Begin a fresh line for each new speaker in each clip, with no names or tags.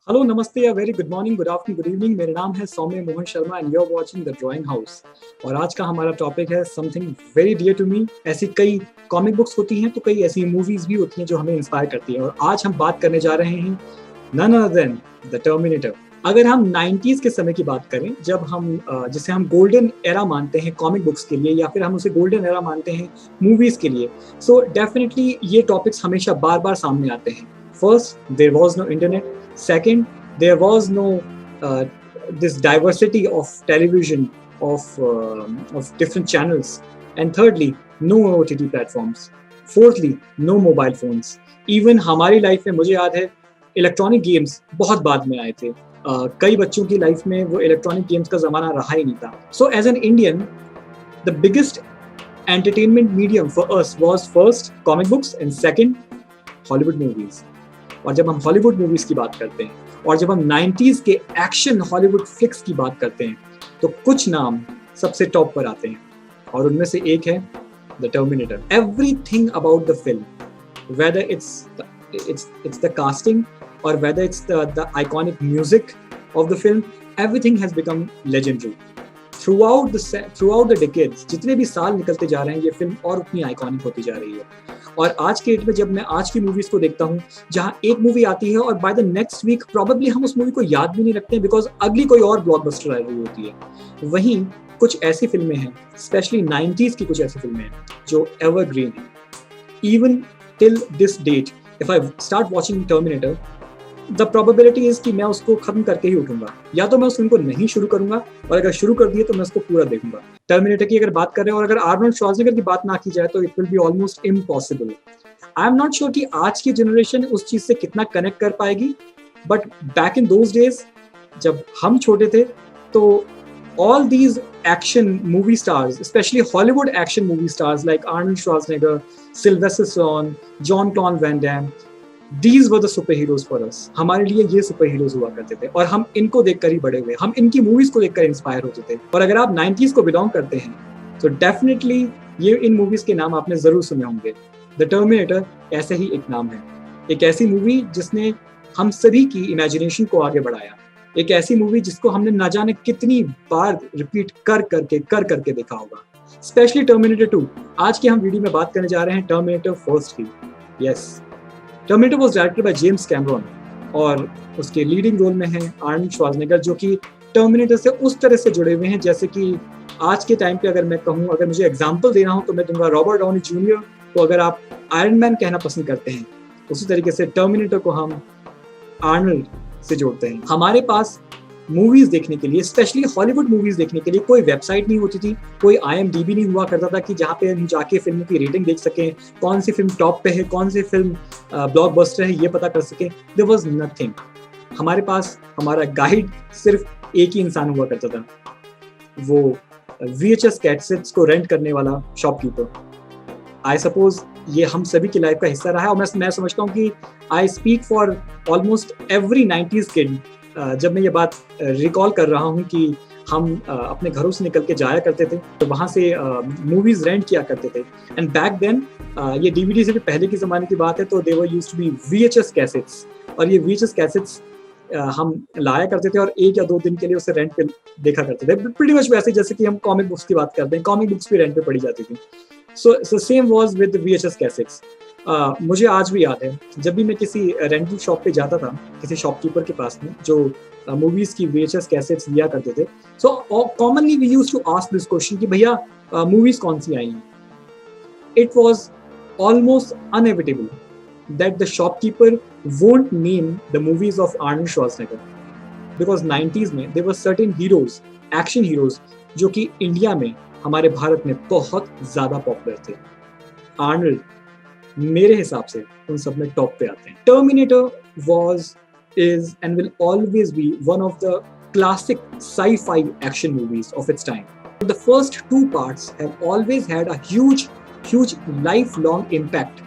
Hello, नमस्ते या very good morning, good afternoon, good evening. मेरा नाम है Saumya Mohan Sharma and you are watching the drawing house. और आज का हमारा टॉपिक है something very dear to me. ऐसी कई कॉमिक बुक्स होती हैं तो कई ऐसी मूवीज भी होती हैं जो हमें इंस्पायर करती हैं। और आज हम बात करने जा रहे हैं none other than the Terminator. अगर हम 90s के समय की बात करें, जब हम जिसे हम गोल्डन एरा मानते हैं कॉमिक बुक्स के लिए, या फिर हम उसे गोल्डन एरा मानते हैं मूवीज के लिए, सो डेफिनेटली ये टॉपिक्स हमेशा बार बार सामने आते हैं। First, there was no internet. Second, there was no uh, this diversity of television, of different channels. And thirdly, no OTT platforms. Fourthly, no mobile phones. Even हमारी life में मुझे याद है इलेक्ट्रॉनिक गेम्स बहुत बाद में आए थे। कई बच्चों की लाइफ में वो इलेक्ट्रॉनिक गेम्स का ज़माना रहा ही नहीं था। So as an Indian, the biggest entertainment medium for us was first comic books and second Hollywood movies. और जब हम हॉलीवुड मूवीज की बात करते हैं और जब हम 90s के एक्शन हॉलीवुड फ्लिक्स की बात करते हैं तो कुछ नाम सबसे टॉप पर आते हैं और उनमें से एक है the terminator. Everything about the film, whether it's the casting or whether it's the iconic music of the film, everything has become legendary throughout the decades। जितने भी साल निकलते जा रहे हैं ये फिल्म और उतनी आइकॉनिक होती जा रही है। और आज के डेट में जब मैं आज की मूवीज को देखता हूँ, जहाँ एक मूवी आती है और by the next week probably हम उस मूवी को याद भी नहीं रखते हैं बिकॉज अगली कोई और ब्लॉकबस्टर आई रही होती है। वहीं कुछ ऐसी फिल्में हैं, स्पेशली 90s की कुछ ऐसी फिल्में हैं जो एवरग्रीन हैं। Even till this date, if I start watching Terminator, the probability is कि मैं उसको खत्म करके ही उठूंगा, या तो मैं उस फिल्म को नहीं शुरू करूंगा और अगर शुरू कर दिए तो मैं उसको पूरा देखूंगा। टर्मिनेटर की अगर बात कर रहे हैं और अगर आर्नोल्ड श्वार्ज़नेगर की बात ना की जाए तो it will be almost impossible. I am not sure कि आज की जनरेशन उस चीज से कितना कनेक्ट कर पाएगी, but back in those days जब हम छोटे थे तो all these action movie stars, especially Hollywood action movie stars like Arnold Schwarzenegger, Sylvester Stallone, Jean-Claude Van Damme, these were the superheroes for us। हमारे लिए ये सुपर हीरोज हुआ करते थे और हम इनको देखकर ही बड़े हुए, हम इनकी मूवीज को देखकर इंस्पायर होते थे। और अगर आप 90s को बिलोंग करते हैं तो डेफिनेटली ये इन मूवीज के नाम आपने जरूर सुने होंगे। द टर्मिनेटर ऐसे ही एक नाम है, एक ऐसी मूवी जिसने हम सभी की इमेजिनेशन को आगे बढ़ाया, एक ऐसी मूवी जिसको हमने ना जाने कितनी बार रिपीट कर करके देखा होगा। Specially terminator 2। आज की हम वीडियो में बात करने जा रहे हैं टर्मिनेटर फर्स्ट की। Yes, terminator was directed by James Cameron और उसके लीडिंग रोल में है आर्नल्ड श्वार्ज़नेगर, जो कि टर्मिनेटर से उस तरह से जुड़े हुए हैं जैसे कि आज के टाइम पे अगर मैं कहूँ, अगर मुझे एग्जांपल देना हो तो मैं दूंगा रॉबर्ट डाउनी जूनियर को। अगर आप आयरन मैन कहना पसंद करते हैं उसी तरीके से टर्मिनेटर को हम आर्नल्ड से जोड़ते हैं। हमारे पास मूवीज देखने के लिए, स्पेशली हॉलीवुड मूवीज देखने के लिए कोई वेबसाइट नहीं होती थी, कोई IMDb नहीं हुआ करता था कि जहाँ पे हम जाके फिल्म की रेटिंग देख सकें, कौन सी फिल्म टॉप पे है, कौन सी फिल्म ब्लॉकबस्टर है, ये पता कर सकें। There was nothing. हमारे पास हमारा गाइड सिर्फ एक ही इंसान हुआ करता था, वो VHS कैसेट्स को रेंट करने वाला शॉपकीपर। आई सपोज ये हम सभी की लाइफ का हिस्सा रहा है और मैं समझता हूँ कि I speak for almost every 90s kid जब मैं ये बात रिकॉल कर रहा हूँ कि हम अपने घरों से निकल के जाया करते थे तो वहाँ से मूवीज रेंट किया करते थे। एंड बैक देन ये DVD से भी पहले के ज़माने की बात है, तो they were used to be VHS cassettes, और ये VHS कैसेट्स हम लाया करते थे और 1 या 2 दिन के लिए उसे रेंट पे देखा करते थे। प्रीटी मच वैसे जैसे कि हम कॉमिक बुक्स की बात करते हैं, कॉमिक बुक्स भी रेंट पे पड़ी जाती थी। So same was with VHS cassettes. मुझे आज भी याद है जब भी मैं किसी रेंटल शॉप पे जाता था, किसी शॉपकीपर के पास में जो मूवीज की VHS कैसेट्स लिया करते थे, so commonly we used to ask this question कि भैया मूवीज कौन सी आई हैं। It was almost inevitable that the shopkeeper won't name the movies of Arnold Schwarzenegger because 90s में there were certain heroes, action heroes, जो कि India में, हमारे भारत में बहुत ज्यादा पॉपुलर थे। आर्नल्ड मेरे हिसाब से उन सब में टॉप पे आते हैं। Terminator was, is and will always be one of the classic sci-fi action movies of its time. The first 2 parts have always had a huge lifelong impact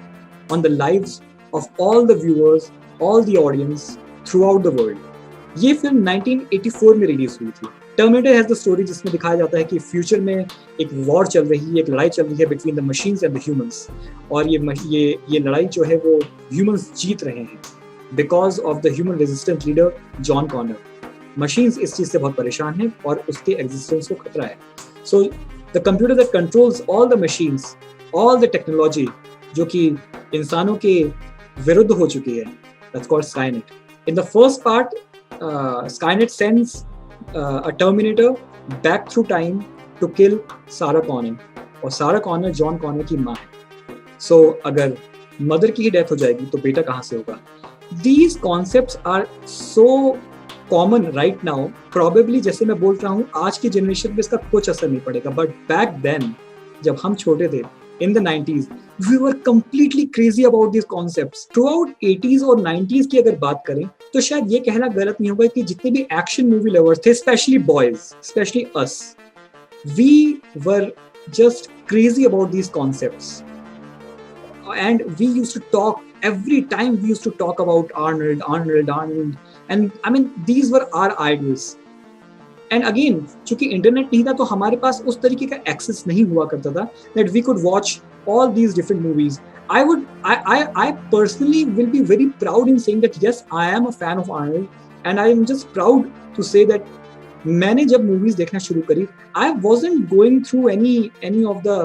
on the lives of all the viewers, all the audience throughout the world. ये film 1984 में release हुई थी। Terminator has the story जिसमें दिखाया जाता है कि future में एक वॉर चल रही है, एक लड़ाई चल रही है between the machines and the humans, और ये लड़ाई जो है वो ह्यूमंस जीत रहे हैं। Because of the human resistance leader John Connor. Machines इस चीज से बहुत परेशान हैं और उसके एग्जिस्टेंस को खतरा है. So the computer that controls all the machines, all the technology जो कि इंसानों के विरुद्ध हो चुकी है, that's called Skynet. In the first part, Skynet sends a terminator back through time to kill Sarah Connor, और सारा कॉनर जॉन कॉनर की माँ है. सो अगर मदर की ही डेथ हो जाएगी तो बेटा कहाँ से होगा? These concepts are so common right now. Probably जैसे मैं बोल रहा हूँ आज की जनरेशन पे इसका कुछ असर नहीं पड़ेगा, बट बैक देन जब हम छोटे थे in the 90s, we were completely crazy about these concepts. Throughout 80s और 90s की अगर बात करें तो शायद ये कहना गलत नहीं होगा कि जितने भी एक्शन मूवी लवर्स थे, especially boys, especially us, we were just crazy about these concepts. And we used to talk every time. We used to talk about Arnold, and I mean these were our idols. And again, चूंकि internet नहीं था तो हमारे पास उस तरीके का access नहीं हुआ करता था that we could watch all these different movies. I personally will be very proud in saying that yes, I am a fan of Arnold, and I am just proud to say that मैंने जब movies देखना शुरू करी, I wasn't going through any of the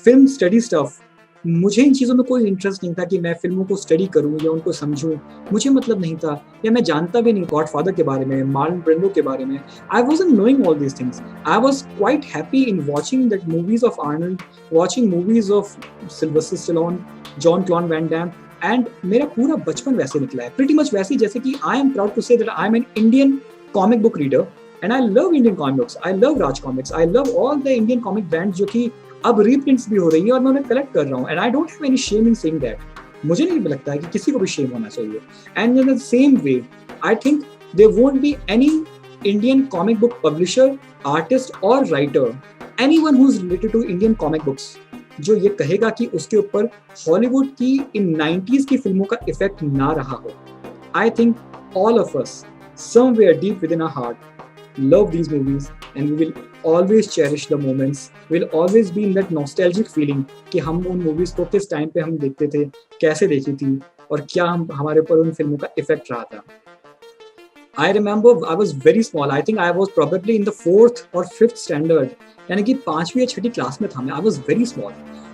film study stuff. मुझे इन चीज़ों में कोई interest नहीं था कि मैं फिल्मों को स्टडी करूं या उनको समझूं. मुझे मतलब नहीं था, या मैं जानता भी नहीं गॉडफादर के बारे में, मार्लन ब्रेंडो के बारे में. I wasn't knowing all these things. I was quite happy in watching that movies of Arnold, watching movies of Sylvester Stallone, Jean Claude Van Damme, and मेरा पूरा बचपन वैसे निकला है, प्रीटी मच वैसे, जैसे कि I am proud to say that I am an Indian comic book reader and I love Indian comic books. I love Raj Comics, I love all the Indian comic brands जो कि अब रीप्रिंट्स भी हो रही है और मैं उन्हें कलेक्ट कर रहा हूँ. And I don't have any shame in saying that. मुझे नहीं लगता है कि किसी को भी शेम होना चाहिए. And in the same way I think there won't be any Indian comic book publisher, artist और writer, anyone who is related to Indian comic books, जो ये कहेगा कि उसके ऊपर हॉलीवुड की इन 90s की फिल्मों का इफेक्ट ना रहा हो. I think all of us somewhere deep within our heart love these movies, and we will always cherish the moments. We'll always be in that nostalgic feeling कि हम उन मूवीज को किस टाइम पे हम देखते थे, कैसे देखी थी, और क्या हमारे ऊपर उन फिल्मों का इफेक्ट रहा था. I remember I was very small. I think I was probably in the 4th or 5th standard, यानी कि 5वीं या 6ठी क्लास में था मैं. I was very small.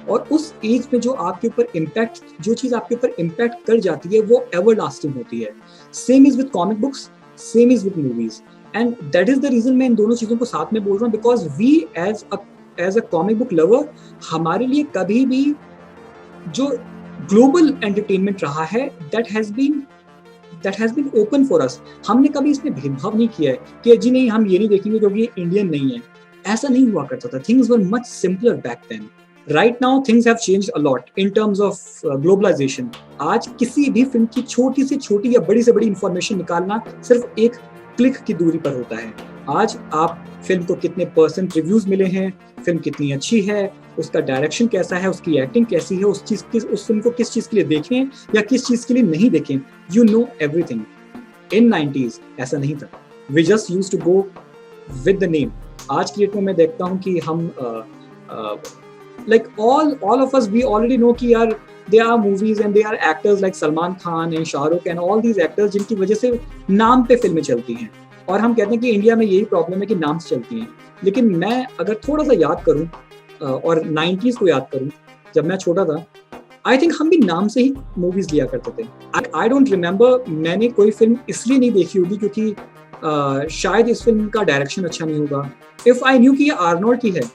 और उस एज में जो आपके ऊपर इम्पैक्ट, जो चीज़ आपके ऊपर इम्पैक्ट कर जाती है वो एवर लास्टिंग होती है. Same is with comic books, same is with movies, and that is the reason मैं इन दोनों चीज़ों को साथ में बोल रहा हूँ, because we as a comic book lover, हमारे लिए कभी भी जो ग्लोबल एंटरटेनमेंट रहा है that has been open for us. हमने कभी इसमें भेदभाव नहीं किया है कि जी नहीं हम ये नहीं देखेंगे क्योंकि ये इंडियन नहीं है. ऐसा नहीं हुआ करता था. Things were much simpler back then. Right now things have changed a lot in terms of globalization. आज किसी भी फिल्म की छोटी से छोटी या बड़ी से बड़ी इंफॉर्मेशन निकालना सिर्फ एक क्लिक की दूरी पर होता है. आज आप फिल्म को कितने % रिव्यूज मिले हैं, फिल्म कितनी अच्छी है, उसका डायरेक्शन कैसा है, उसकी एक्टिंग कैसी है, उस फिल्म को किस चीज़ के लिए देखें या किस चीज़ के लिए नहीं देखें, you know everything. In 90s ऐसा नहीं था. We just used to go with the name. आज की डेट में मैं देखता हूँ कि हम like all of us, we already know कि यार there are movies and there are actors like Salman Khan and Shah Rukh and all these actors जिनकी वजह से नाम पे फिल्में चलती हैं. और हम कहते हैं कि इंडिया में यही प्रॉब्लम है कि नाम से चलती हैं. लेकिन मैं अगर थोड़ा सा याद करूं और 90s को याद करूं, जब मैं छोटा था, आई थिंक हम भी नाम से ही मूवीज लिया करते थे. आई डोंट रिमेंबर मैंने कोई फिल्म इसलिए नहीं देखी होगी क्योंकि शायद इस फिल्म का डायरेक्शन अच्छा नहीं होगा. इफ आई न्यू कि ये आर्नोल्ड की है,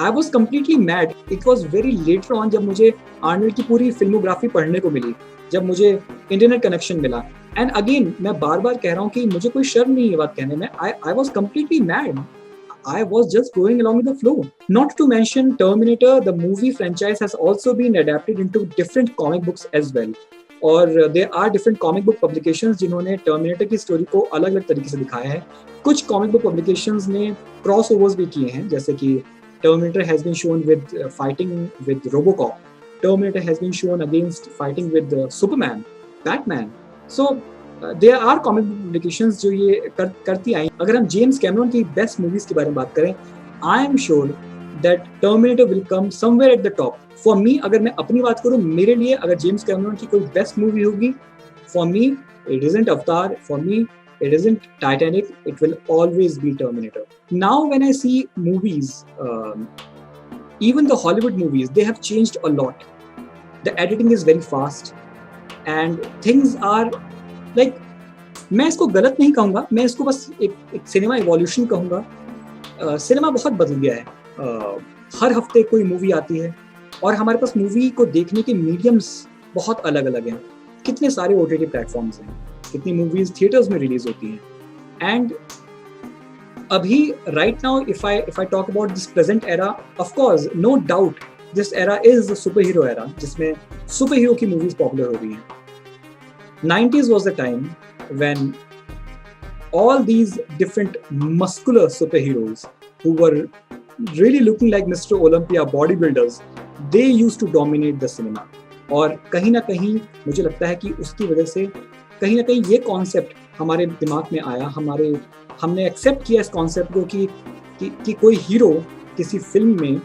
I was completely mad. It was very later on जब मुझे आर्नल्ड की पूरी फिल्मोग्राफी पढ़ने को मिली, जब मुझे इंटरनेट कनेक्शन मिला. एंड अगेन मैं बार बार कह रहा हूँ कि मुझे कोई शर्म नहीं है बात कहने में. I was completely mad. I was just going along with the flow. Not to mention Terminator, the movie franchise has also been adapted into different comic books as well. और there are different comic book publications जिन्होंने terminator की story को अलग अलग तरीके से दिखाया है. कुछ comic book publications ने क्रॉस ओवर्स भी किए हैं, जैसे कि Terminator has been shown with fighting with Robocop. Terminator has been shown against fighting with Superman, Batman. So there are comic book publications जो ये करती आई. अगर हम जेम्स कैमरन की बेस्ट मूवीज के बारे में बात करें, I am sure that Terminator will come somewhere at the top. For me, अगर मैं अपनी बात करूँ, मेरे लिए अगर जेम्स कैमरन की कोई बेस्ट मूवी होगी, for me It isn't Avatar for me. It isn't Titanic. It will always be Terminator. Now, when I see movies, even the Hollywood movies, they have changed a lot. The editing is very fast, and things are like, मैं इसको गलत नहीं कहूँगा, मैं इसको बस एक cinema evolution कहूँगा. सिनेमा बहुत बदल गया है. हर हफ्ते कोई मूवी आती है और हमारे पास मूवी को देखने के मीडियम्स बहुत अलग अलग हैं. कितने सारे OTT प्लेटफॉर्म्स हैं, कितनी मूवीज थिएटर्स में रिलीज होती हैं. एंड अभी right now if I talk about this present era, of course no doubt this era is the super hero era, जिसमें सुपर हीरो की मूवीज पॉपुलर हो रही हैं. 90s was the time when all these different muscular superheroes who were really looking like Mr. Olympia bodybuilders, they used to dominate the cinema. और कहीं ना कहीं मुझे लगता है कि उसकी वजह से कहीं ना कहीं ये कॉन्सेप्ट हमारे दिमाग में आया, हमने एक्सेप्ट किया इस कॉन्सेप्ट को कि कोई हीरो किसी फिल्म में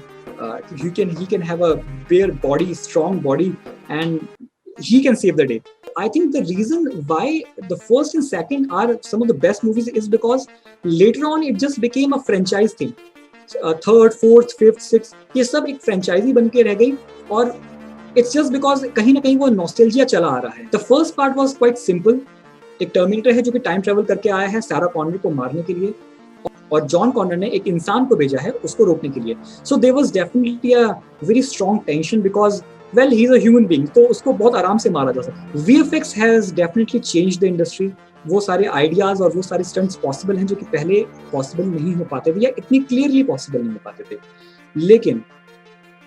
he can have a bare body, strong body, and he can save the day. I think the reason why the first and second are some of the best movies is because later on it just became a franchise thing. Third, fourth, fifth, sixth, ये सब एक franchise बन के रह गई और it's just because कहीं ना कहीं वो नॉस्टैल्जिया चला आ रहा है. The first part was quite simple. एक टर्मिनेटर है जो कि टाइम ट्रेवल करके आया है सारा कॉनर को मारने के लिए, और जॉन कॉनर ने एक इंसान को भेजा है उसको रोकने के लिए. So there was definitely a very strong tension because well, he's a human being, तो उसको बहुत आराम से मारा जा सकता. VFX has definitely changed the industry. वो सारे आइडियाज और वो सारे स्टंट्स पॉसिबल हैं जो कि पहले पॉसिबल नहीं हो पाते थे या इतनी क्लियरली पॉसिबल नहीं हो पाते थे. लेकिन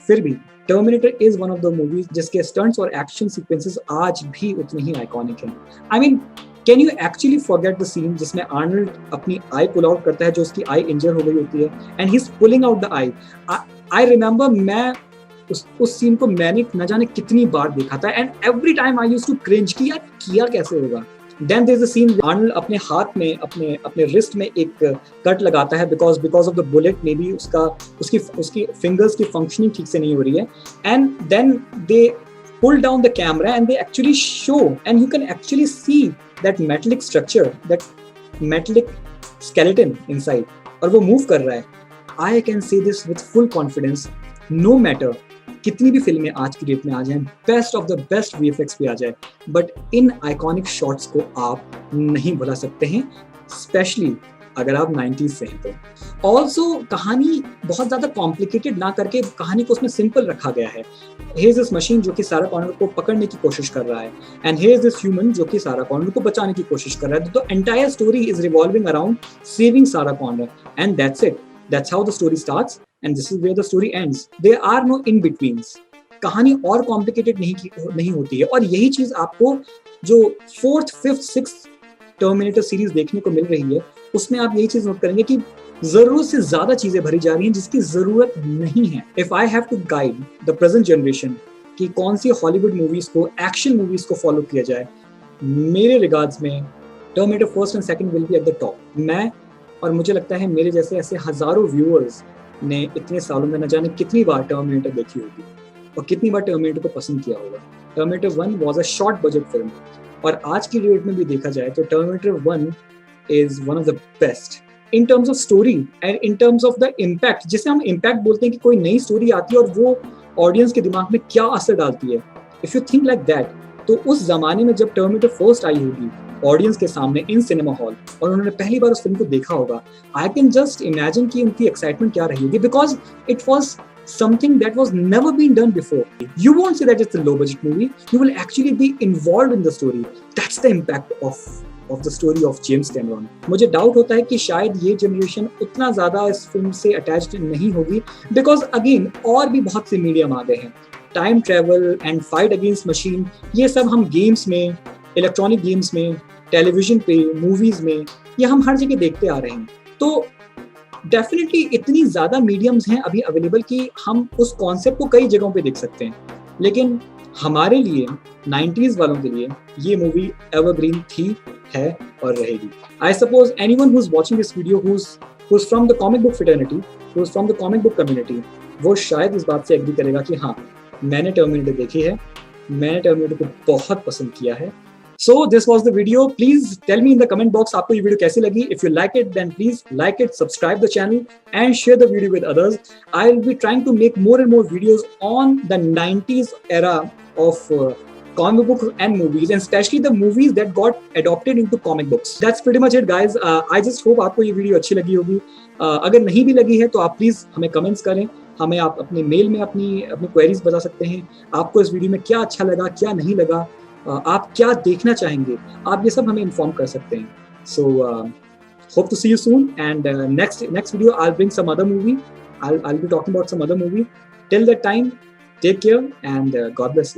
फिर भी Terminator is one of the movies जिसके स्टंट्स और एक्शन सीक्वेंसेस आज भी उतने ही आइकॉनिक हैं. I mean, can you actually forget the scene जिसमें आर्नल्ड अपनी आई पुल आउट करता है, जो उसकी आई इंजर हो गई होती है, and he is pulling out the I. I remember मैं उस सीन को मैंने न जाने कितनी बार देखा था, and every time I used to cringe कि यार किया कैसे होगा. Then there's a scene Arnold अपने हाथ में अपने रिस्ट में एक कट लगाता है because of the bullet, maybe उसकी फिंगर्स की फंक्शनिंग ठीक से नहीं हो रही है, and then they pull down the camera and they actually show, and you can actually see that metallic structure, that metallic skeleton inside, और वो मूव कर रहा है. I can say this with full confidence, no matter कितनी भी फिल्में आज की डेट में आ जाएं, best of the best VFX पे आ जाए, बट इन आइकॉनिक शॉट्स को आप नहीं भुला सकते हैं, स्पेशली अगर आप 90s से हैं तो. ऑल्सो कहानी बहुत ज़्यादा कॉम्प्लिकेटेड ना करके कहानी को उसमें सिंपल रखा गया है. हियर इज दिस मशीन जो कि सारा कॉर्नर को पकड़ने की कोशिश कर रहा है, and here is this human जो कि सारा कॉर्नर को बचाने की कोशिश कर रहा है. तो entire story is revolving around saving Sarah Connor, and that's it. That's how the story starts, and this is where the story ends. There are no in-betweens. कहानी और कॉम्प्लिकेटेड नहीं होती है, और यही चीज आपको जो 4th, 5th, 6th terminator series देखने को मिल रही है, उसमें आप यही चीज नोट करेंगे कि जरूरत से ज्यादा चीजें भरी जा रही हैं जिसकी जरूरत नहीं है. If I have to guide the present generation कि कौन सी हॉलीवुड मूवीज को, एक्शन मूवीज को फॉलो किया जाए, मेरे रिगार्ड्स में terminator first and second will be at the top. मैं और मुझे लगता है मेरे जैसे ऐसे हजारों व्यूअर्स ने इतने सालों में न जाने कितनी बार टर्मिनेटर देखी होगी और कितनी बार टर्मिनेटर को पसंद किया होगा. Terminator 1 was a short budget film, और आज की डेट में भी देखा जाए तो terminator 1 is one of the best in terms of story and in terms of the impact, जिसे हम इम्पैक्ट बोलते हैं कि कोई नई स्टोरी आती है और वो ऑडियंस के दिमाग में क्या असर डालती है. If you think like that, तो उस जमाने में जब टर्मिनेटर फर्स्ट आई होगी ऑडियंस के सामने इन सिनेमा हॉल और उन्होंने पहली बार उस फिल्म को देखा होगा, आई कैन जस्ट इमेजिन कि उनकी एक्साइटमेंट क्या रही होगी, because it was something that was never been done before. You won't say that it's a low budget movie, you will actually be involved in the story. That's the impact of the story of James Cameron. मुझे doubt होता है कि शायद ये generation उतना ज्यादा इस film से अटैच्ड नहीं होगी, बिकॉज अगेन और भी बहुत से मीडियम आ गए हैं. Time travel and fight against machine, ये सब हम गेम्स में, इलेक्ट्रॉनिक गेम्स में, टेलीविजन पे, मूवीज में, ये हम हर जगह देखते आ रहे हैं. तो डेफिनेटली इतनी ज्यादा मीडियम्स हैं अभी अवेलेबल कि हम उस कॉन्सेप्ट को कई जगहों पे देख सकते हैं. लेकिन हमारे लिए 90s वालों के लिए ये मूवी एवरग्रीन थी, है और रहेगी. I suppose anyone who is watching this video who is from the comic book fraternity, who is from the comic book community, वो शायद इस बात से एग्री करेगा कि हाँ, मैंने टर्मिनेटर देखी है, मैंने टर्मिनेटर को बहुत पसंद किया है, So this was the video. Please tell me in the comment box आपको ये वीडियो कैसी लगी. If you like it, then please like it, subscribe the channel, and share the video with others. I'll be trying to make more and more videos on the 90s era of comic books and movies, and especially the movies that got adopted into comic books. That's pretty much it, guys. I just hope आपको ये video अच्छी लगी होगी. अगर नहीं भी लगी है तो आप प्लीज हमें कमेंट्स करें. हमें आप अपने मेल में अपनी क्वेरीज बता सकते हैं. आपको इस वीडियो में क्या अच्छा लगा, क्या नहीं लगा, आप क्या देखना चाहेंगे, आप ये सब हमें इन्फॉर्म कर सकते हैं. So hope to see you soon, and next video I will bring some other movie. I'll be talking about some other movie. Till that time, take care and God bless you.